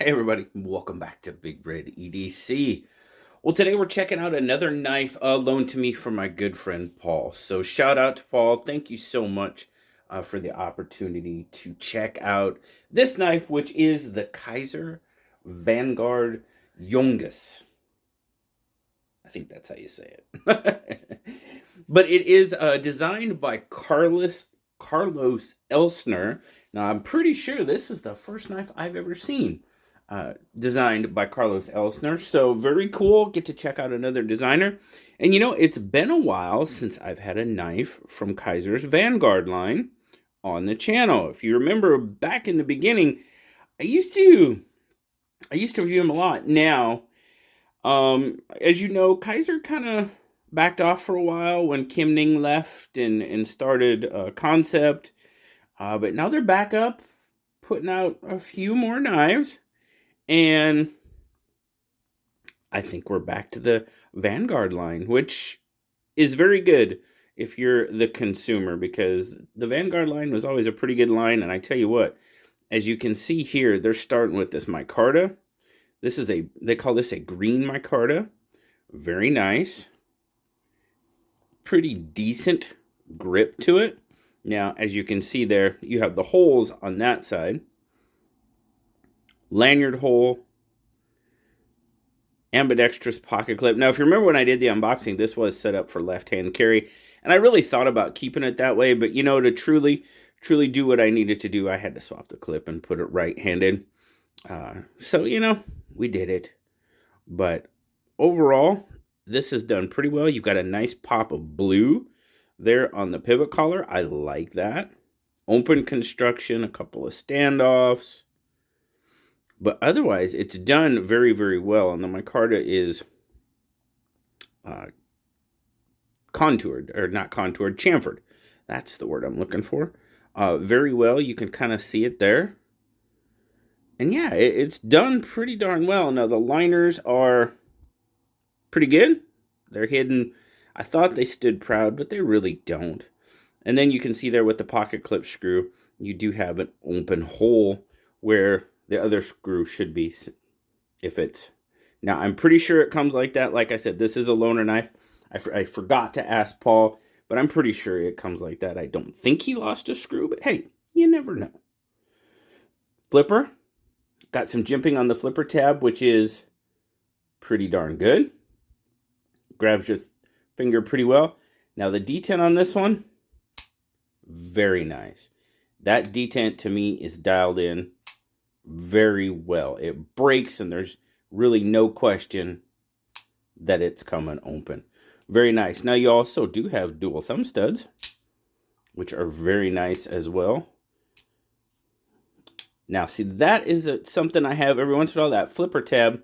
Hey everybody, welcome back to BigRedEDC. Well, today we're checking out another knife loaned to me from my good friend Paul. So shout out to Paul. Thank you so much for the opportunity to check out this knife, which is the Kizer Vanguard Junges. I think that's how you say it. But it is designed by Carlos Elstner. Now, I'm pretty sure this is the first knife I've ever seen designed by Carlos Elstner. So very cool. Get to check out another designer. And you know, it's been a while since I've had a knife from Kizer's Vanguard line on the channel. If you remember back in the beginning, I used to review them a lot. Now, as you know, Kizer kind of backed off for a while when Kim Ning left and started Concept. But now they're back up, putting out a few more knives. And I think we're back to the Vanguard line, which is very good if you're the consumer, because the Vanguard line was always a pretty good line. And I tell you what, as you can see here, they're starting with this micarta. This is they call this a green micarta. Very nice. Pretty decent grip to it. Now, as you can see there, you have the holes on that side. Lanyard hole. Ambidextrous pocket clip. Now, if you remember when I did the unboxing, this was set up for left-hand carry. And I really thought about keeping it that way. But, you know, to truly do what I needed to do, I had to swap the clip and put it right-handed. So, you know, we did it. But overall, this is done pretty well. You've got a nice pop of blue there on the pivot collar. I like that. Open construction, a couple of standoffs. But otherwise, it's done very, very well. And the micarta is contoured, or not contoured, chamfered. That's the word I'm looking for. Very well. You can kind of see it there. And yeah, it's done pretty darn well. Now, the liners are pretty good. They're hidden. I thought they stood proud, but they really don't. And then you can see there with the pocket clip screw, you do have an open hole where the other screw should be if it's... Now, I'm pretty sure it comes like that. Like I said, this is a loaner knife. I forgot to ask Paul, but I'm pretty sure it comes like that. I don't think he lost a screw, but hey, you never know. Flipper. Got some jimping on the flipper tab, which is pretty darn good. Grabs your finger pretty well. Now, the detent on this one, very nice. That detent to me is dialed in very well. It breaks, and there's really no question that it's coming open. Very nice. Now, you also do have dual thumb studs, which are very nice as well. Now, see, that is something I have every once in a while. That flipper tab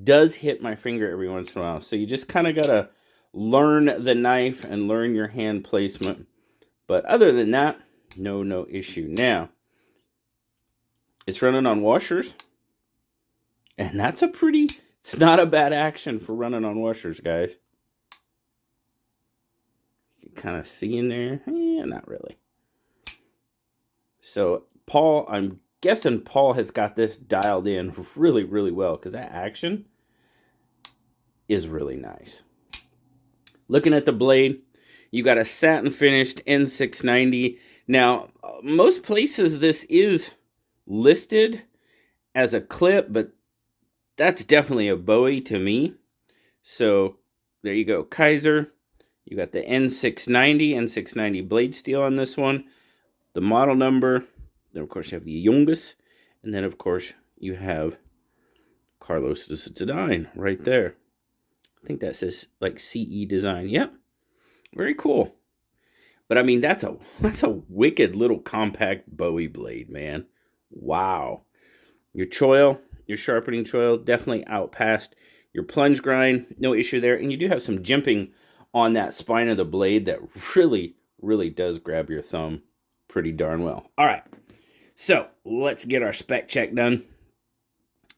does hit my finger every once in a while. So you just kind of got to learn the knife and learn your hand placement. But other than that, no issue. Now, it's running on washers. And that's it's not a bad action for running on washers, guys. You can kind of see in there. Yeah, not really. So, Paul, I'm guessing Paul has got this dialed in really, really well, because that action is really nice. Looking at the blade, you got a satin finished N690. Now, most places this is listed as a clip, but that's definitely a Bowie to me. So there you go, Kizer. You got the N690 blade steel on this one. The model number. Then, of course, you have the Yungas. And then, of course, you have Carlos's design right there. I think that says, like, CE design. Yep. Very cool. But, I mean, that's a wicked little compact Bowie blade, man. Wow. Your choil, your sharpening choil, definitely out past your plunge grind. No issue there. And you do have some jimping on that spine of the blade that really, really does grab your thumb pretty darn well. All right. So let's get our spec check done,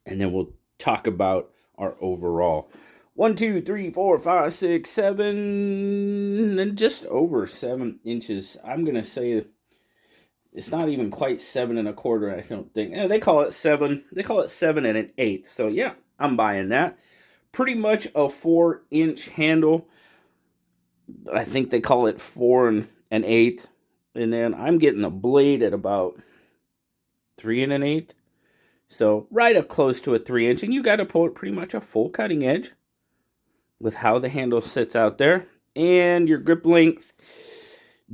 and then we'll talk about our overall. 1, 2, 3, 4, 5, 6, 7, and just over 7 inches. I'm going to say It's not even quite 7 1/4, I don't think. They call it 7. They call it 7 1/8. So yeah, I'm buying that. Pretty much a 4-inch handle. I think they call it 4 1/8. And then I'm getting the blade at about 3 1/8. So right up close to a 3-inch. And you got to pull it pretty much a full cutting edge with how the handle sits out there. And your grip length,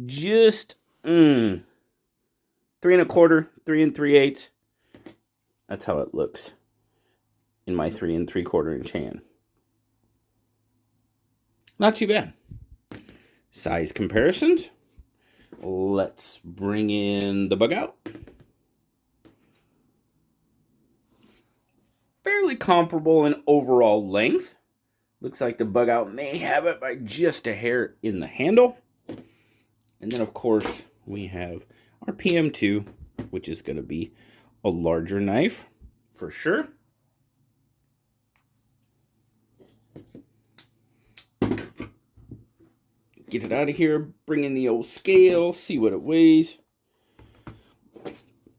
just 3 1/4, 3 3/8. That's how it looks in my 3 3/4 inch hand. Not too bad. Size comparisons. Let's bring in the bug out. Fairly comparable in overall length. Looks like the bug out may have it by just a hair in the handle. And then, of course, we have our PM2, which is going to be a larger knife for sure. Get it out of here, bring in the old scale, see what it weighs.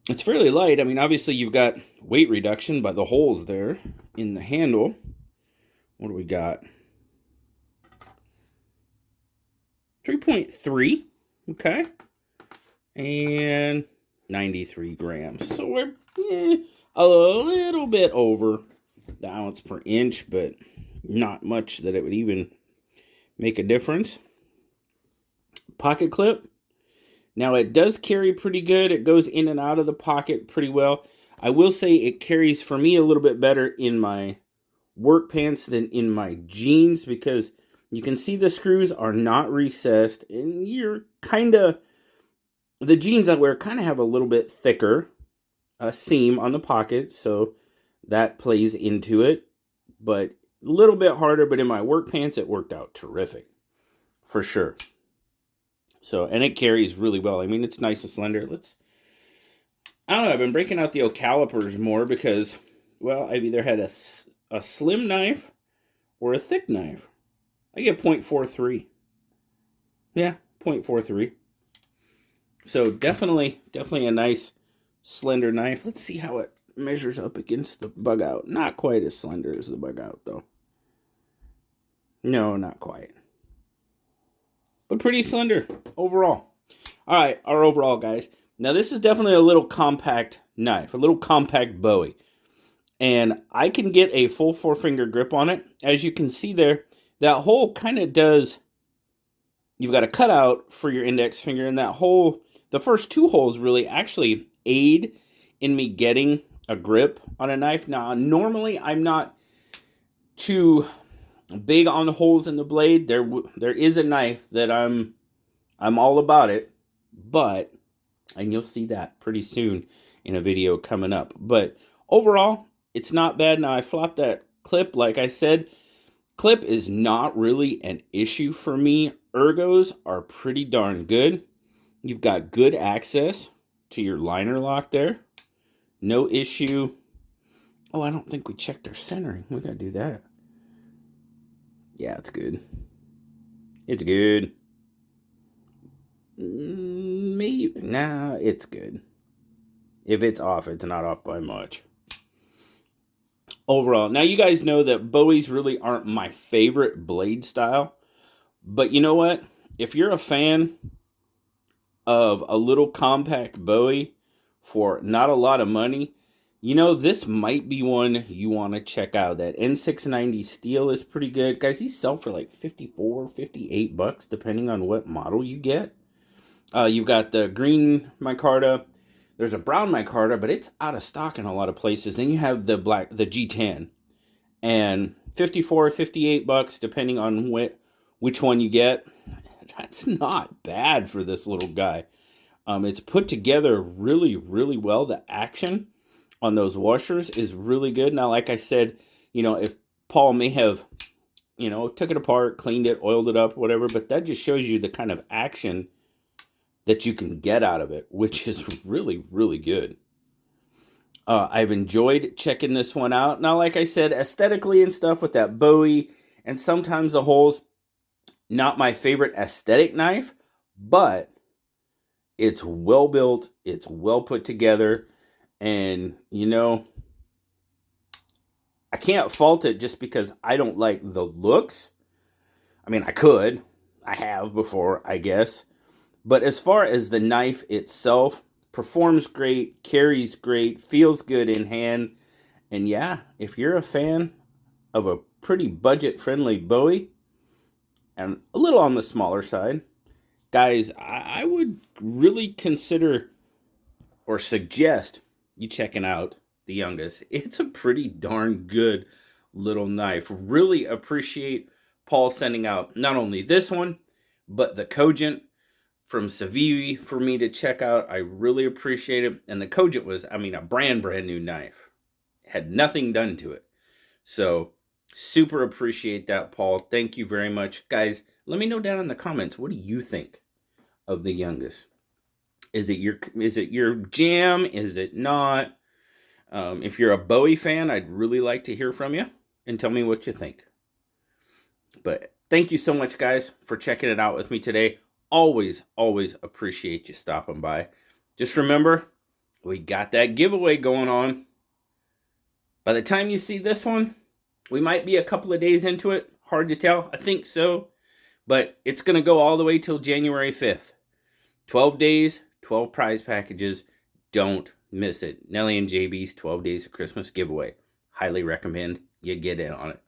It's fairly light. I mean, obviously you've got weight reduction by the holes there in the handle. What do we got? 3.3, okay. And 93 grams. So we're a little bit over the ounce per inch, but not much that it would even make a difference. Pocket clip. Now it does carry pretty good. It goes in and out of the pocket pretty well. I will say it carries for me a little bit better in my work pants than in my jeans, because you can see the screws are not recessed, and you're kind of, the jeans I wear kind of have a little bit thicker seam on the pocket, so that plays into it, but a little bit harder. But in my work pants, it worked out terrific for sure. So, and it carries really well. I mean, it's nice and slender. I don't know, I've been breaking out the old calipers more because, well, I've either had a slim knife or a thick knife. I get 0.43. Yeah, 0.43. So definitely a nice slender knife. Let's see how it measures up against the bug out. Not quite as slender as the bug out, though. No, not quite. But pretty slender overall. All right, our overall, guys. Now, this is definitely a little compact knife, a little compact Bowie. And I can get a full 4-finger grip on it. As you can see there, that hole kind of does, you've got a cutout for your index finger, and that hole, the first 2 holes really actually aid in me getting a grip on a knife. Now, normally I'm not too big on the holes in the blade. There is a knife that I'm all about it, but, and you'll see that pretty soon in a video coming up. But overall, it's not bad. Now I flopped that clip, like I said. Clip is not really an issue for me. Ergos are pretty darn good. You've got good access to your liner lock there. No issue. Oh, I don't think we checked our centering. We gotta do that. Yeah, it's good. It's good. Maybe. Nah, it's good. If it's off, it's not off by much. Overall, now you guys know that Bowies really aren't my favorite blade style. But you know what? If you're a fan of a little compact Bowie for not a lot of money, you know, this might be one you want to check out. That N690 steel is pretty good. Guys, these sell for like $54, $58, depending on what model you get. You've got the green micarta. There's a brown micarta, but it's out of stock in a lot of places. Then you have the black, the G10. And $54, $58, depending on which one you get. That's not bad for this little guy. It's put together really, really well. The action on those washers is really good. Now, like I said, you know, if Paul may have, you know, took it apart, cleaned it, oiled it up, whatever, but that just shows you the kind of action that you can get out of it, which is really, really good. I've enjoyed checking this one out. Now, like I said, aesthetically and stuff with that Bowie, and sometimes the holes, not my favorite aesthetic knife, but It's well built. It's well put together. And, you know, I can't fault it just because I don't like the looks. I mean, I could. I have before, I guess. But as far as the knife itself, performs great, carries great, feels good in hand. And yeah, if you're a fan of a pretty budget-friendly Bowie, and a little on the smaller side, guys, I would really consider or suggest you checking out the Yungas. It's a pretty darn good little knife. Really appreciate Paul sending out not only this one, but the Cogent from Civivi for me to check out. I really appreciate it. And the Cogent was, I mean, a brand new knife. Had nothing done to it. So super appreciate that, Paul. Thank you very much. Guys, let me know down in the comments, what do you think of the Yungas? Is it your jam? Is it not? If you're a Bowie fan, I'd really like to hear from you and tell me what you think. But thank you so much, guys, for checking it out with me today. Always appreciate you stopping by. Just remember, we got that giveaway going on. By the time you see this one, we might be a couple of days into it. Hard to tell. I think so. But it's going to go all the way till January 5th. 12 days, 12 prize packages. Don't miss it. Nelly and JB's 12 Days of Christmas giveaway. Highly recommend you get in on it.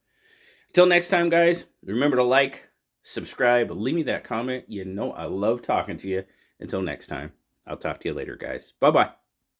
Until next time, guys, remember to like, subscribe, leave me that comment. You know I love talking to you. Until next time, I'll talk to you later, guys. Bye-bye.